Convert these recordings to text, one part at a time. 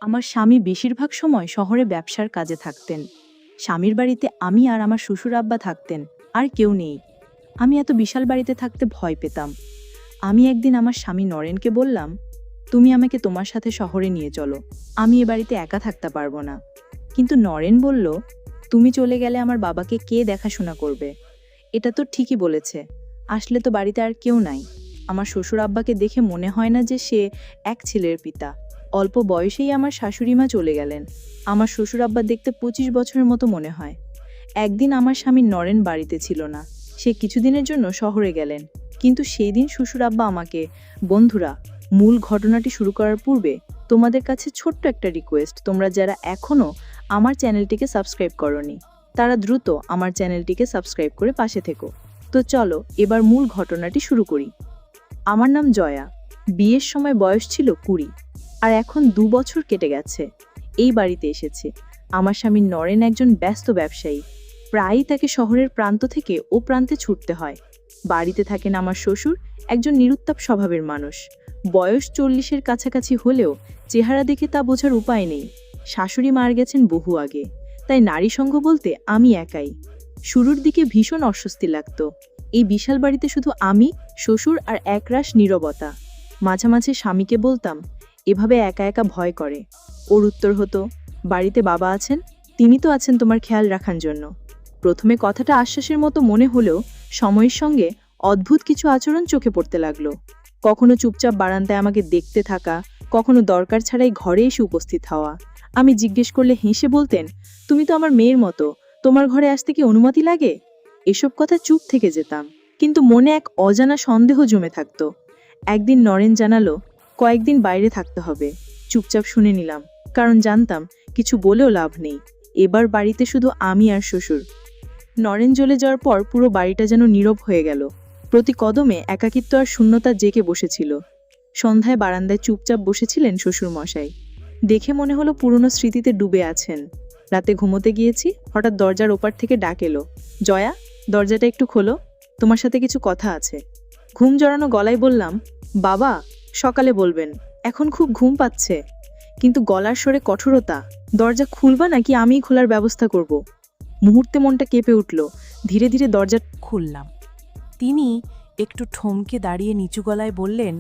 আমার স্বামী বেশিরভাগ সময় শহরে ব্যবসার কাজে থাকতেন। স্বামীর বাড়িতে আমি আর আমার শ্বশুর আব্বা থাকতেন, আর কেউ নেই। আমি এত বিশাল বাড়িতে থাকতে ভয় পেতাম। আমি একদিন আমার স্বামী নরেনকে বললাম, তুমি আমাকে তোমার সাথে শহরে নিয়ে চলো, আমি এ বাড়িতে একা থাকতে পারবো না। কিন্তু নরেন বলল, তুমি চলে গেলে আমার বাবাকে কে দেখাশোনা করবে? এটা তো ঠিকই বলেছে, আসলে তো বাড়িতে আর কেউ নাই। আমার শ্বশুর আব্বাকে দেখে মনে হয় না যে সে এক ছেলের পিতা। অল্প বয়সেই আমার শাশুড়ি মা চলে গেলেন। আমার শ্বশুর আব্বা দেখতে 25 বছরের মতো মনে হয়। একদিন আমার স্বামী নরেন বাড়িতে ছিল না, সে কিছুদিনের জন্য শহরে গেলেন। কিন্তু সেই দিন শ্বশুর আব্বা আমাকে, বন্ধুরা, মূল ঘটনাটি শুরু করার পূর্বে তোমাদের কাছে ছোট্ট একটা রিকোয়েস্ট, তোমরা যারা এখনো আমার চ্যানেলটিকে সাবস্ক্রাইব করনি তারা দ্রুত আমার চ্যানেলটিকে সাবস্ক্রাইব করে পাশে থেকো। তো চলো এবার মূল ঘটনাটি শুরু করি। আমার নাম জয়া। বিয়ের সময় বয়স ছিল 20, আর এখন 2 বছর কেটে গেছে। এই বাড়িতে এসেছে। আমার স্বামী নরেন একজন ব্যস্ত ব্যবসায়ী। প্রায়ই তাকে শহরের প্রান্ত থেকে ও প্রান্তে ছুটতে হয়। বাড়িতে থাকেন আমার শ্বশুর, একজন নিরুত্তাপ স্বভাবের মানুষ। বয়স 40-এর কাছাকাছি হলেও চেহারা দেখে তা বোঝার উপায় নেই। শাশুড়ি মারা গেছেন বহু আগে, তাই নারী সঙ্গ বলতে আমি একাই। শুরুর দিকে ভীষণ অস্বস্তি লাগতো। এই বিশাল বাড়িতে শুধু আমি, শ্বশুর আর একরাশ নীরবতা। মাঝে মাঝে স্বামীকে বলতাম, এভাবে একা একা ভয় করে। ওর উত্তর হতো, বাড়িতে বাবা আছেন, তিনি তো আছেন তোমার খেয়াল রাখার জন্য। প্রথমে কথাটা আশ্বাসের মতো মনে হলেও সময়ের সঙ্গে অদ্ভুত কিছু আচরণ চোখে পড়তে লাগলো। কখনো চুপচাপ বারান্দায় আমাকে দেখতে থাকা, কখনো দরকার ছাড়াই ঘরে এসে উপস্থিত হওয়া। আমি জিজ্ঞেস করলে হেসে বলতেন, তুমি তো আমার মেয়ের মতো, তোমার ঘরে আসতে কি অনুমতি লাগে? এসব কথা চুপ থেকে যেতাম, কিন্তু মনে এক অজানা সন্দেহ জমে থাকতো। একদিন নরেন জানালো, কয়েকদিন বাইরে থাকতে হবে। চুপচাপ শুনে নিলাম, কারণ জানতাম কিছু বলেও লাভ নেই। এবার বাড়িতে শুধু আমি আর শ্বশুর। নরেন চলে যাওয়ার পর পুরো বাড়িটা যেন নীরব হয়ে গেল। প্রতি কদমে একাকিত্ব আর শূন্যতা জেঁকে বসেছিল। সন্ধ্যায় বারান্দায় চুপচাপ বসেছিলেন শ্বশুর মশাই। দেখে মনে হলো পুরনো স্মৃতিতে ডুবে আছেন। রাতে ঘুমোতে গিয়েছি, হঠাৎ দরজার ওপার থেকে ডাক এলো, জয়া, দরজাটা একটু খোলো, তোমার সাথে কিছু কথা আছে। ঘুম জড়ানো গলায় বললাম, বাবা, সকালে বলবেন, এখন খুব ঘুম পাচ্ছে। কিন্তু গলার স্বরে কঠোরতা, দরজা খুলবা নাকি আমিই খোলার ব্যবস্থা করব? মুহূর্তে মনটা কেঁপে উঠল। ধীরে ধীরে দরজা খুললাম। তিনি একটু ঠমকে দাঁড়িয়ে নিচু গলায় বললেন,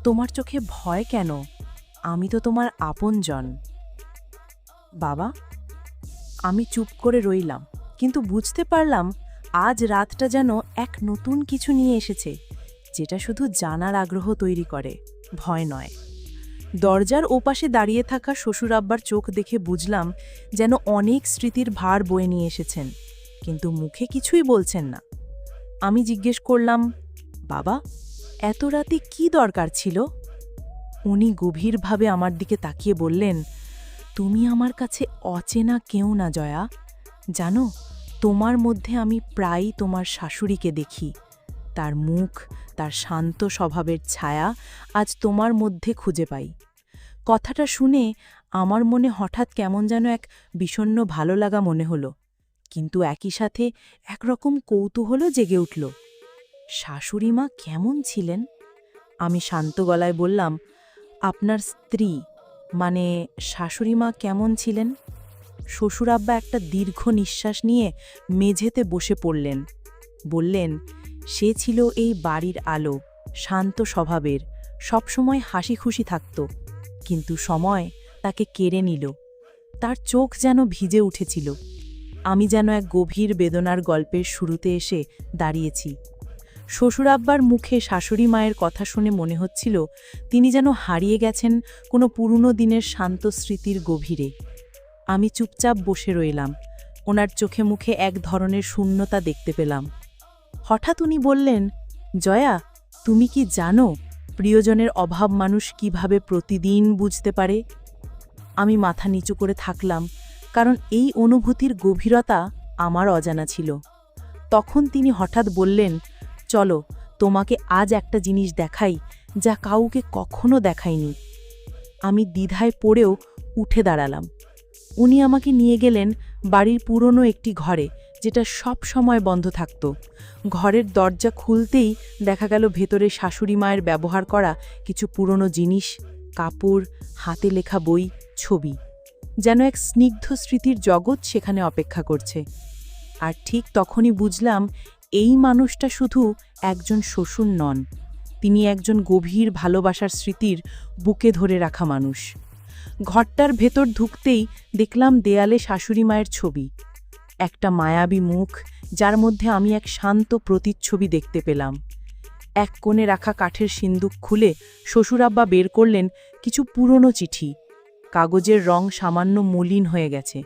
তোমার চোখে ভয় কেন? আমি তো তোমার আপনজন। বাবা, আমি চুপ করে রইলাম, কিন্তু বুঝতে পারলাম আজ রাতটা যেন এক নতুন কিছু নিয়ে এসেছে, যেটা শুধু জানার আগ্রহ তৈরি করে, ভয় নয়। দরজার ওপাশে দাঁড়িয়ে থাকা শ্বশুর আব্বার চোখ দেখে বুঝলাম যেন অনেক স্মৃতির ভার বয়ে নিয়ে এসেছেন, কিন্তু মুখে কিছুই বলছেন না। আমি জিজ্ঞেস করলাম, বাবা, এত রাতে কি দরকার ছিল? উনি গভীরভাবে আমার দিকে তাকিয়ে বললেন, তুমি আমার কাছে অচেনা কেউ না জয়া। জানো, তোমার মধ্যে আমি প্রায়ই তোমার শাশুড়িকে দেখি। তার মুখ, তার শান্ত স্বভাবের ছায়া আজ তোমার মধ্যে খুঁজে পাই। কথাটা শুনে আমার মনে হঠাৎ কেমন যেন এক বিষণ্ণ ভালো লাগা মনে হলো, কিন্তু একই সাথে একরকম কৌতূহলও জেগে উঠল। শাশুড়ি মা কেমন ছিলেন? আমি শান্ত গলায় বললাম, আপনার স্ত্রী, মানে শাশুড়ি মা কেমন ছিলেন? শ্বশুর আব্বা একটা দীর্ঘ নিঃশ্বাস নিয়ে মেঝেতে বসে পড়লেন। বললেন, সে ছিল এই বাড়ির আলো, শান্ত স্বভাবের, সবসময় হাসি খুশি থাকত। কিন্তু সময় তাকে কেড়ে নিল। তার চোখ যেন ভিজে উঠেছিল। আমি যেন এক গভীর বেদনার গল্পের শুরুতে এসে দাঁড়িয়েছি। শ্বশুর আব্বার মুখে শাশুড়ি মায়ের কথা শুনে মনে হচ্ছিল তিনি যেন হারিয়ে গেছেন কোনো পুরনো দিনের শান্ত স্মৃতির গভীরে। আমি চুপচাপ বসে রইলাম। ওনার চোখে মুখে এক ধরনের শূন্যতা দেখতে পেলাম। হঠাৎ উনি বললেন, জয়া, তুমি কি জানো প্রিয়জনের অভাব মানুষ কিভাবে প্রতিদিন বুঝতে পারে? আমি মাথা নিচু করে থাকলাম, কারণ এই অনুভূতির গভীরতা আমার অজানা ছিল। তখন তিনি হঠাৎ বললেন, চলো, তোমাকে আজ একটা জিনিস দেখাই যা কাউকে কখনো দেখাইনি। আমি দ্বিধায় পড়েও উঠে দাঁড়ালাম। উনি আমাকে নিয়ে গেলেন বাড়ির পুরনো একটি ঘরে, যেটা সব সময় বন্ধ থাকত। ঘরের দরজা খুলতেই দেখা গেল ভেতরে শাশুড়ি মায়ের ব্যবহার করা কিছু পুরনো জিনিস, কাপড়, হাতে লেখা বই, ছবি, যেন এক স্নিগ্ধ স্মৃতির জগৎ সেখানে অপেক্ষা করছে। আর ঠিক তখনই বুঝলাম এই মানুষটা শুধু একজন শ্বশুর নন, তিনি একজন গভীর ভালোবাসার স্মৃতির বুকে ধরে রাখা মানুষ। ঘরটার ভেতর ঢুকতেই দেখলাম দেয়ালে শাশুড়ি মায়ের ছবি, একটা মায়াবী মুখ যার মধ্যে আমি এক শান্ত প্রতিচ্ছবি দেখতে পেলাম। এক কোণে রাখা কাঠের সিন্দুক খুলে শ্বশুরাব্বা বের করলেন কিছু পুরনো চিঠি। কাগজের রং সামান্য মলিন হয়ে গেছে,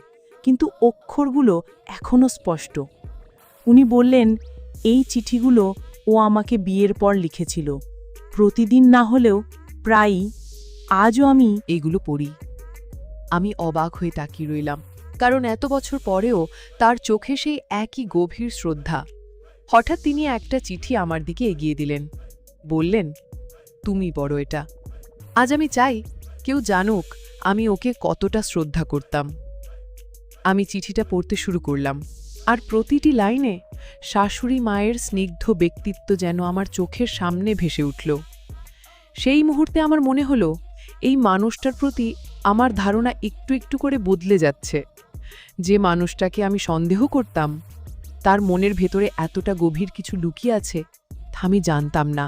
কিন্তু অক্ষরগুলো এখনও স্পষ্ট। উনি বললেন, এই চিঠিগুলো ও আমাকে বিয়ের পর লিখেছিল, প্রতিদিন না হলেও প্রায়ই। আজও আমি এগুলো পড়ি। আমি অবাক হয়ে তাকিয়ে রইলাম, কারণ এত বছর পরেও তার চোখে সেই একই গভীর শ্রদ্ধা। হঠাৎ তিনি একটা চিঠি আমার দিকে এগিয়ে দিলেন, বললেন, তুমি পড়ো এটা। আজ আমি চাই কেউ জানুক আমি ওকে কতটা শ্রদ্ধা করতাম। আমি চিঠিটা পড়তে শুরু করলাম, আর প্রতিটি লাইনে শাশুড়ি মায়ের স্নিগ্ধ ব্যক্তিত্ব যেন আমার চোখের সামনে ভেসে উঠল। সেই মুহূর্তে আমার মনে হলো এই মানুষটার প্রতি আমার ধারণা একটু একটু করে বদলে যাচ্ছে। যে মানুষটাকে আমি সন্দেহ করতাম, তার মনের ভেতরে এতটা গভীর কিছু লুকিয়ে আছে তা আমি জানতাম না।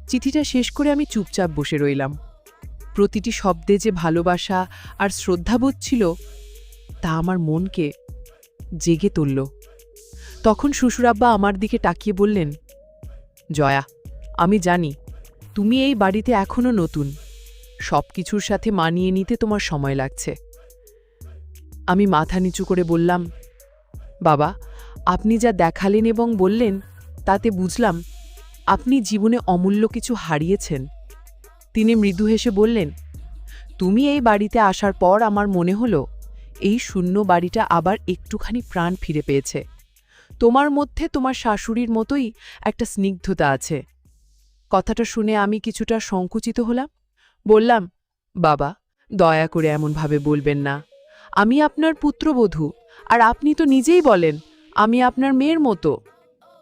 চিঠিটা শেষ করে আমি চুপচাপ বসে রইলাম। প্রতিটি শব্দে যে ভালোবাসা আর শ্রদ্ধাবোধ ছিল তা আমার মনকে জেগে তুলল। তখন শ্বশুরাব্বা আমার দিকে তাকিয়ে বললেন, জয়া, আমি জানি তুমি এই বাড়িতে এখনো নতুন, সব কিছুর সাথে মানিয়ে নিতে তোমার সময় লাগছে। আমি মাথা নিচু করে বললাম, বাবা, আপনি যা দেখালেন এবং বললেন তাতে বুঝলাম আপনি জীবনে অমূল্য কিছু হারিয়েছেন। তিনি মৃদু হেসে বললেন, তুমি এই বাড়িতে আসার পর আমার মনে হলো এই শূন্য বাড়িটা আবার একটুখানি প্রাণ ফিরে পেয়েছে। তোমার মধ্যে তোমার শাশুড়ির মতোই একটা স্নিগ্ধতা আছে। কথাটা শুনে আমি কিছুটা সংকুচিত হলাম। বললাম, বাবা, দয়া করে এমনভাবে বলবেন না। আমি আপনার পুত্রবধূ, আর আপনি তো নিজেই বলেন আমি আপনার মেয়ের মতো।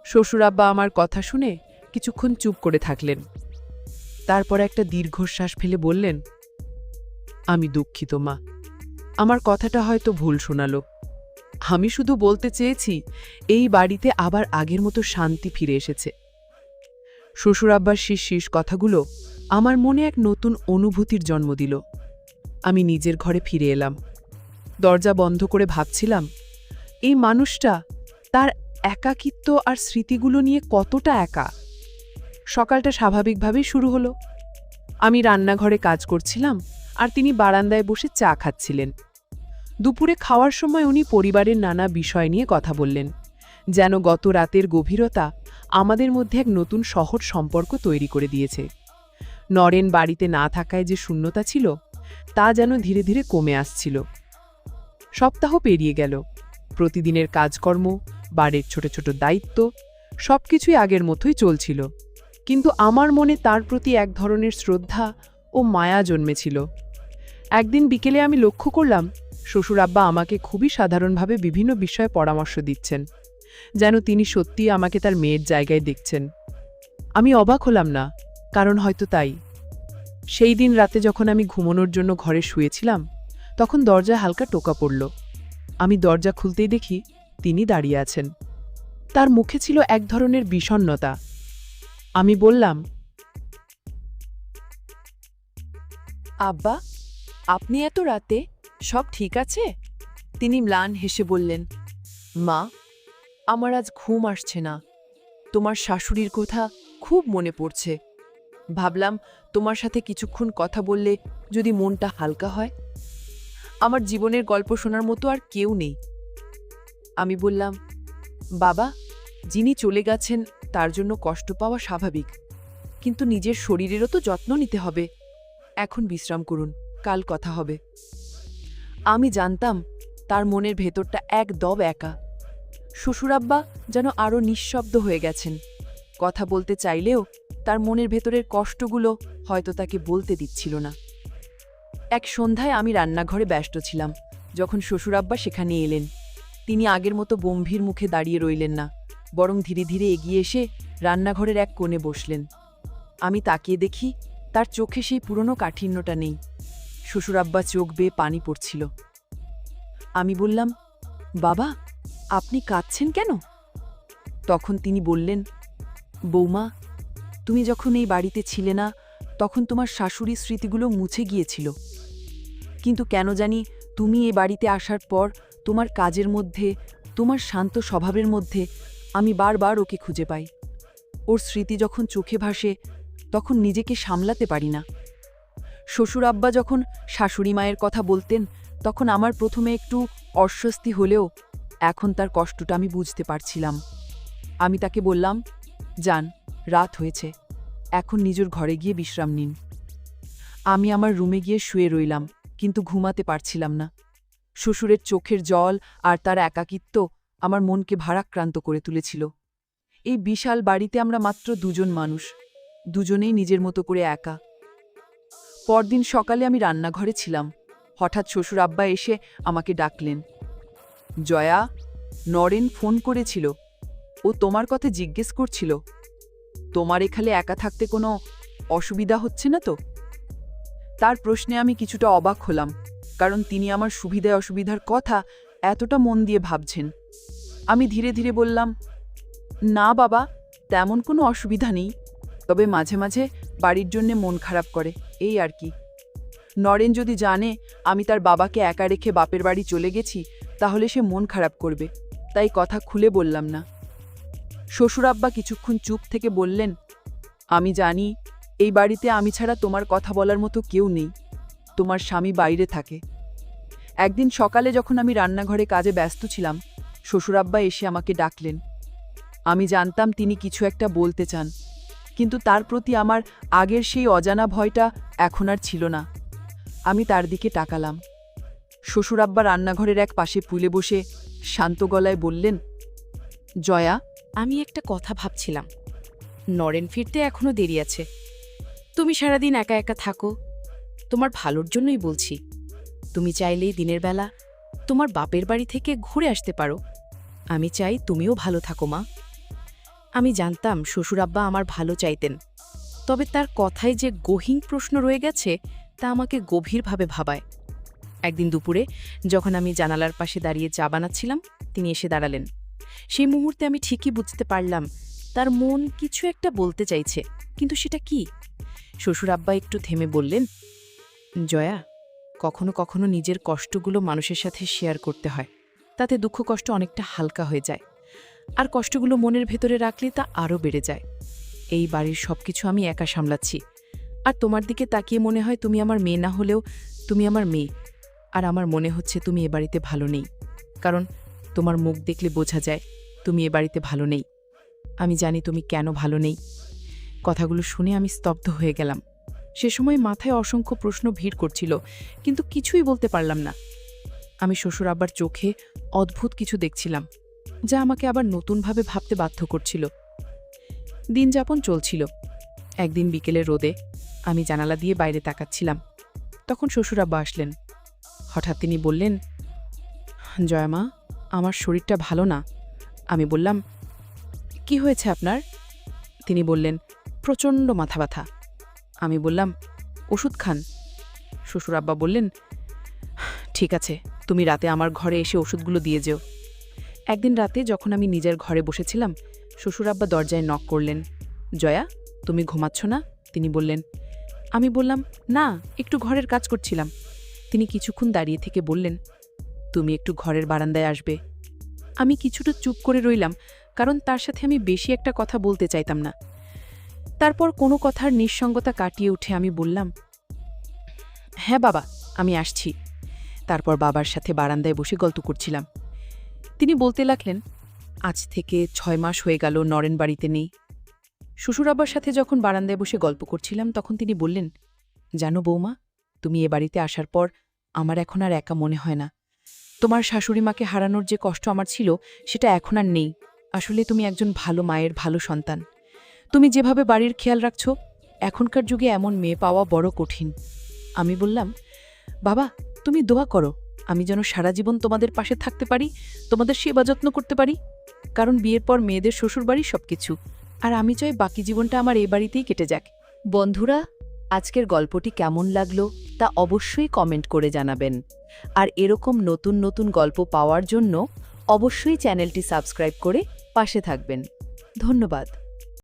শ্বশুরাব্বা আমার কথা শুনে কিছুক্ষণ চুপ করে থাকলেন। তারপর একটা দীর্ঘশ্বাস ফেলে বললেন, আমি দুঃখিত মা, আমার কথাটা হয়তো ভুল শোনালো। আমি শুধু বলতে চেয়েছি এই বাড়িতে আবার আগের মতো শান্তি ফিরে এসেছে। শ্বশুরাব্বার শেষ কথাগুলো আমার মনে এক নতুন অনুভূতির জন্ম দিল। আমি নিজের ঘরে ফিরে এলাম। দরজা বন্ধ করে ভাবছিলাম, এই মানুষটা তার একাকিত্ব আর স্মৃতিগুলো নিয়ে কতটা একা। সকালটা স্বাভাবিকভাবেই শুরু হলো। আমি রান্নাঘরে কাজ করছিলাম, আর তিনি বারান্দায় বসে চা খাচ্ছিলেন। দুপুরে খাওয়ার সময় উনি পরিবারের নানা বিষয় নিয়ে কথা বললেন, যেন গত রাতের গভীরতা আমাদের মধ্যে এক নতুন সহজ সম্পর্ক তৈরি করে দিয়েছে। নরেন বাড়িতে না থাকায় যে শূন্যতা ছিল তা যেন ধীরে ধীরে কমে আসছিল। সপ্তাহ পেরিয়ে গেল। প্রতিদিনের কাজকর্ম, বাড়ির ছোট ছোট দায়িত্ব সবকিছুই আগের মতোই চলছিল, কিন্তু আমার মনে তার প্রতি এক ধরনের শ্রদ্ধা ও মায়া জন্মেছিল। একদিন বিকেলে আমি লক্ষ্য করলাম শ্বশুরাব্বা আমাকে খুবই সাধারণভাবে বিভিন্ন বিষয়ে পরামর্শ দিচ্ছেন, যেন তিনি সত্যিই আমাকে তার মেয়ের জায়গায় দেখছেন। আমি অবাক হলাম না, কারণ হয়তো তাই। সেই দিন রাতে যখন আমি ঘুমানোর জন্য ঘরে শুয়েছিলাম, তখন দরজায় হালকা টোকা পড়ল। আমি দরজা খুলতেই দেখি তিনি দাঁড়িয়ে আছেন। তার মুখে ছিল এক ধরনের বিষণ্ণতা। আমি বললাম, আব্বা, আপনি এত রাতে, সব ঠিক আছে? তিনি ম্লান হেসে বললেন, মা, আমার আজ ঘুম আসছে না। তোমার শাশুড়ির কথা খুব মনে পড়ছে। ভাবলাম তোমার সাথে কিছুক্ষণ কথা বললে যদি মনটা হালকা হয়। আমার জীবনের গল্প শোনার মতো আর কেউ নেই। আমি বললাম, বাবা, যিনি চলে গেছেন তার জন্য কষ্ট পাওয়া স্বাভাবিক, কিন্তু নিজের শরীরেরও তো যত্ন নিতে হবে। এখন বিশ্রাম করুন, কাল কথা হবে। আমি জানতাম তার মনের ভেতরটা একদম একা। শ্বশুরাব্বা যেন আরও নিঃশব্দ হয়ে গেছেন। কথা বলতে চাইলেও তার মনের ভেতরের কষ্টগুলো হয়তো তাকে বলতে দিচ্ছিল না। এক সন্ধ্যায় আমি রান্নাঘরে ব্যস্ত ছিলাম, যখন শ্বশুরাব্বা সেখানে এলেন। তিনি আগের মতো গম্ভীর মুখে দাঁড়িয়ে রইলেন না, বরং ধীরে ধীরে এগিয়ে এসে রান্নাঘরের এক কোণে বসলেন। আমি তাকিয়ে দেখি তার চোখে সেই পুরনো কাঠিন্যটা নেই, শ্বশুর আব্বা চোখ বেয়ে পানি পড়ছিল। আমি বললাম, বাবা, আপনি কাঁদছেন কেন? তখন তিনি বললেন, বৌমা, তুমি যখন এই বাড়িতে ছিলে না তখন তোমার শাশুড়ির স্মৃতিগুলো মুছে গিয়েছিল, কিন্তু কেন জানি তুমি এই বাড়িতে আসার পর তোমার কাজের মধ্যে, তোমার শান্ত স্বভাবের মধ্যে আমি বারবার ওকে খুঁজে পাই। ওর স্মৃতি যখন চোখে ভাসে তখন নিজেকে সামলাতে পারি না। শ্বশুর আব্বা যখন শাশুড়ি মায়ের কথা বলতেন তখন আমার প্রথমে একটু অস্বস্তি হলেও এখন তার কষ্টটা আমি বুঝতে পারছিলাম। আমি তাকে বললাম, যান, রাত হয়েছে, এখন নিজের ঘরে গিয়ে বিশ্রাম নিন। আমি আমার রুমে গিয়ে শুয়ে রইলাম, কিন্তু ঘুমাতে পারছিলাম না। শ্বশুরের চোখের জল আর তার একাকিত্ব আমার মনকে ভারাক্রান্ত করে তুলেছিল। এই বিশাল বাড়িতে আমরা মাত্র দুজন মানুষ, দুজনেই নিজের মতো করে একা। পরদিন সকালে আমি রান্নাঘরে ছিলাম, হঠাৎ শ্বশুর আব্বা এসে আমাকে ডাকলেন। জয়া, নরেন ফোন করেছিল, ও তোমার কথা জিজ্ঞেস করছিল। তোমার এখানে একা থাকতে কোনো অসুবিধা হচ্ছে না তো? তার প্রশ্নে আমি কিছুটা অবাক হলাম, কারণ তিনি আমার সুবিধা অসুবিধার কথা এতটা মন দিয়ে ভাবছেন। আমি ধীরে ধীরে বললাম, না বাবা, তেমন কোনো অসুবিধা নেই, তবে মাঝে মাঝে বাড়ির জন্যে মন খারাপ করে, এই আর কি। নরেন যদি জানে আমি তার বাবাকে একা রেখে বাপের বাড়ি চলে গেছি তাহলে সে মন খারাপ করবে, তাই কথা খুলে বললাম না। শ্বশুর আব্বা কিছুক্ষণ চুপ থেকে বললেন, আমি জানি এই বাড়িতে আমি ছাড়া তোমার কথা বলার মতো কেউ নেই, তোমার স্বামী বাইরে থাকে। একদিন সকালে যখন আমি রান্নাঘরে কাজে ব্যস্ত ছিলাম, শ্বশুর আব্বা এসে আমাকে ডাকলেন। আমি জানতাম তিনি কিছু একটা বলতে চান, কিন্তু তার প্রতি আমার আগের সেই অজানা ভয়টা এখন আর ছিল না। আমি তার দিকে তাকালাম। শ্বশুর আব্বা রান্নাঘরের এক পাশে পুলে বসে শান্ত গলায় বললেন, জয়া, আমি একটা কথা ভাবছিলাম, নরেন ফিরতে এখনো দেরি আছে। তুমি সারাদিন একা একা থাকো, তোমার ভালোর জন্যই বলছি। তুমি চাইলেই দিনের বেলা তোমার বাপের বাড়ি থেকে ঘুরে আসতে পারো। আমি চাই তুমিও ভালো থাকো মা। আমি জানতাম শ্বশুর আব্বা আমার ভালো চাইতেন, তবে তার কথায় যে গহীন প্রশ্ন রয়ে গেছে তা আমাকে গভীরভাবে ভাবায়। একদিন দুপুরে যখন আমি জানালার পাশে দাঁড়িয়ে চা বানাচ্ছিলাম, তিনি এসে দাঁড়ালেন। সেই মুহূর্তে আমি ঠিকই বুঝতে পারলাম তার মন কিছু একটা বলতে চাইছে, কিন্তু সেটা কি? শ্বশুর আব্বা একটু থেমে বললেন, জয়া, কখনো কখনো নিজের কষ্টগুলো মানুষের সাথে শেয়ার করতে হয়, তাতে দুঃখ কষ্ট অনেকটা হালকা হয়ে যায়, আর কষ্টগুলো মনের ভেতরে রাখলে তা আরও বেড়ে যায়। এই বাড়ির সবকিছু আমি একা সামলাচ্ছি, আর তোমার দিকে তাকিয়ে মনে হয় তুমি আমার মেয়ে না হলেও তুমি আমার মেয়ে। আর আমার মনে হচ্ছে তুমি এ বাড়িতে ভালো নেই, কারণ তোমার মুখ দেখলে বোঝা যায় তুমি এ বাড়িতে ভালো নেই। আমি জানি তুমি কেন ভালো নেই। কথাগুলো শুনে আমি স্তব্ধ হয়ে গেলাম। সে সময় মাথায় অসংখ্য প্রশ্ন ভিড় করছিল, কিন্তু কিছুই বলতে পারলাম না। আমি শ্বশুর আব্বার চোখে অদ্ভুত কিছু দেখছিলাম, যা আমাকে আবার নতুনভাবে ভাবতে বাধ্য করছিল। দিনযাপন চলছিল। একদিন বিকেলে রোদে আমি জানালা দিয়ে বাইরে তাকাচ্ছিলাম, তখন শ্বশুর আব্বা আসলেন। হঠাৎ তিনি বললেন, জয়ামা, আমার শরীরটা ভালো না। আমি বললাম, কি হয়েছে আপনার? তিনি বললেন, প্রচণ্ড মাথা ব্যথা। আমি বললাম, ওষুধ খান। শ্বশুর আব্বা বললেন, ঠিক আছে, তুমি রাতে আমার ঘরে এসে ওষুধগুলো দিয়ে যেও। একদিন রাতে যখন আমি নিজের ঘরে বসেছিলাম, শ্বশুর আব্বা দরজায় নক করলেন। জয়া, তুমি ঘুমাচ্ছ না? তিনি বললেন। আমি বললাম, না, একটু ঘরের কাজ করছিলাম। তিনি কিছুক্ষণ দাঁড়িয়ে থেকে বললেন, তুমি একটু ঘরের বারান্দায় আসবে। আমি কিছুটা চুপ করে রইলাম, কারণ তার সাথে আমি বেশি একটা কথা বলতে চাইতাম না। তারপর কোনো কথার নিঃসঙ্গতা কাটিয়ে উঠে আমি বললাম, হ্যাঁ বাবা, আমি আসছি। তারপর বাবার সাথে বারান্দায় বসে গল্প করছিলাম। তিনি বলতে লাগলেন, আজ থেকে 6 মাস হয়ে গেল নরেন বাড়িতে নেই। শ্বশুর আব্বার সাথে যখন বারান্দায় বসে গল্প করছিলাম তখন তিনি বললেন, জানো বৌমা, তুমি এ বাড়িতে আসার পর আমার এখন আর একা মনে হয় না। তোমার শাশুড়ি মাকে হারানোর যে কষ্ট আমার ছিল সেটা এখন আর নেই। আসলে তুমি একজন ভালো মায়ের ভালো সন্তান। তুমি যেভাবে বাড়ির খেয়াল রাখছ, এখনকার যুগে এমন মেয়ে পাওয়া বড় কঠিন। আমি বললাম, বাবা, তুমি দোয়া করো আমি যেন সারা জীবন তোমাদের পাশে থাকতে পারি, তোমাদের সেবা যত্ন করতে পারি, কারণ বিয়ের পর মেয়েদের শ্বশুরবাড়ি সবকিছু, আর আমি চাই বাকি জীবনটা আমার এই বাড়িতেই কেটে যাক। বন্ধুরা, আজকের গল্পটি কেমন লাগলো তা অবশ্যই কমেন্ট করে জানাবেন। আর এরকম নতুন নতুন গল্প পাওয়ার জন্য অবশ্যই চ্যানেলটি সাবস্ক্রাইব করে পাশে থাকবেন। ধন্যবাদ।